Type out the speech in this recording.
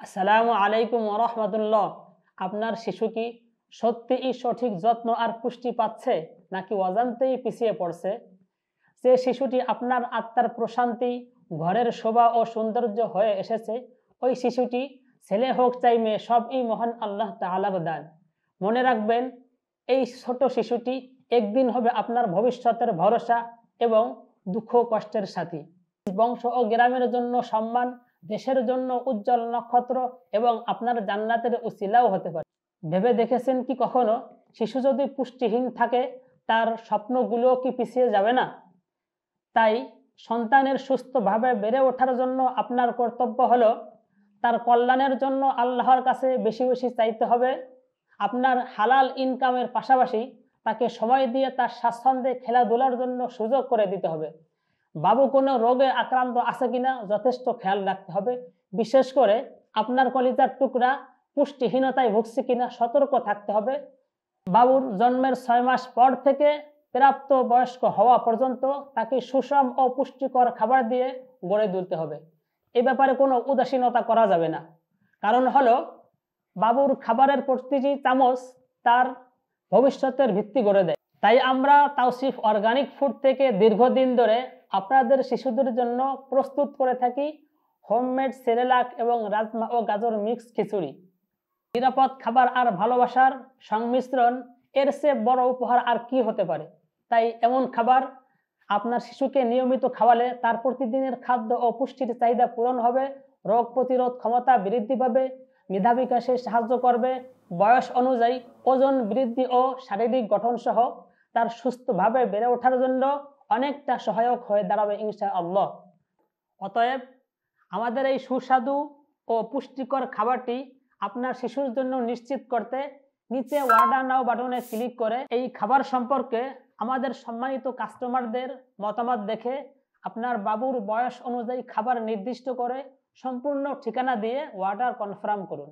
আসসালামু আলাইকুম ওরহমতুল্লাহ। আপনার শিশু কি সত্যিই সঠিক যত্ন আর পুষ্টি পাচ্ছে, নাকি অজান্তেই পিছিয়ে পড়ছে? যে শিশুটি আপনার আত্মার প্রশান্তি, ঘরের শোভা ও সৌন্দর্য হয়ে এসেছে, ওই শিশুটি ছেলে হোক চাই মেয়ে, সবই মহান আল্লাহ তাআলার দান। মনে রাখবেন, এই ছোট শিশুটি একদিন হবে আপনার ভবিষ্যতের ভরসা এবং দুঃখ কষ্টের সাথী। বংশ ও গ্রামের জন্য সম্মান, দেশের জন্য উজ্জ্বল নক্ষত্র এবং আপনার জান্নাতের উসিলাও হতে পারে। ভেবে দেখেছেন কি কখনো, শিশু যদি পুষ্টিহীন থাকে, তার স্বপ্নগুলো কি পিছিয়ে যাবে না? তাই সন্তানের সুস্থভাবে বেড়ে ওঠার জন্য আপনার কর্তব্য হলো তার কল্যাণের জন্য আল্লাহর কাছে বেশি বেশি চাইতে হবে। আপনার হালাল ইনকামের পাশাপাশি তাকে সময় দিয়ে তার স্বাচ্ছন্দ্যে খেলাধুলার জন্য সুযোগ করে দিতে হবে। বাবু কোনো রোগে আক্রান্ত আছে কিনা যথেষ্ট খেয়াল রাখতে হবে। বিশেষ করে আপনার কলিজার টুকরা পুষ্টিহীনতায় ভুগছে কিনা সতর্ক থাকতে হবে। বাবুর জন্মের 6 মাস পর থেকে প্রাপ্ত বয়স্ক হওয়া পর্যন্ত তাকে সুষম ও পুষ্টিকর খাবার দিয়ে গড়ে তুলতে হবে। এ ব্যাপারে কোনো উদাসীনতা করা যাবে না। কারণ হলো, বাবুর খাবারের প্রতিটি চামচ তার ভবিষ্যতের ভিত্তি গড়ে দেয়। তাই আমরা তাওসিফ অর্গানিক ফুড থেকে দীর্ঘদিন ধরে আপনাদের শিশুদের জন্য প্রস্তুত করে থাকি হোমমেড সেরেলাক এবং রাজমা ও গাজর মিক্স খিচুড়ি। নিরাপদ খাবার আর ভালোবাসার সংমিশ্রণ, এর চেয়ে বড় উপহার আর কি হতে পারে? তাই এমন খাবার আপনার শিশুকে নিয়মিত খাওয়ালে তার প্রতিদিনের খাদ্য ও পুষ্টির চাহিদা পূরণ হবে, রোগ প্রতিরোধ ক্ষমতা বৃদ্ধি পাবে, মেধা বিকাশে সাহায্য করবে, বয়স অনুযায়ী ওজন বৃদ্ধি ও শারীরিক গঠন সহ তার সুস্থভাবে বেড়ে ওঠার জন্য অনেকটা সহায়ক হয়ে দাঁড়াবে ইনশাআল্লাহ। অতএব আমাদের এই সুস্বাদু ও পুষ্টিকর খাবারটি আপনার শিশুর জন্য নিশ্চিত করতে নিচে অর্ডার নাও বাটনে ক্লিক করে এই খাবার সম্পর্কে আমাদের সম্মানিত কাস্টমারদের মতামত দেখে আপনার বাবুর বয়স অনুযায়ী খাবার নির্দিষ্ট করে সম্পূর্ণ ঠিকানা দিয়ে অর্ডার কনফার্ম করুন।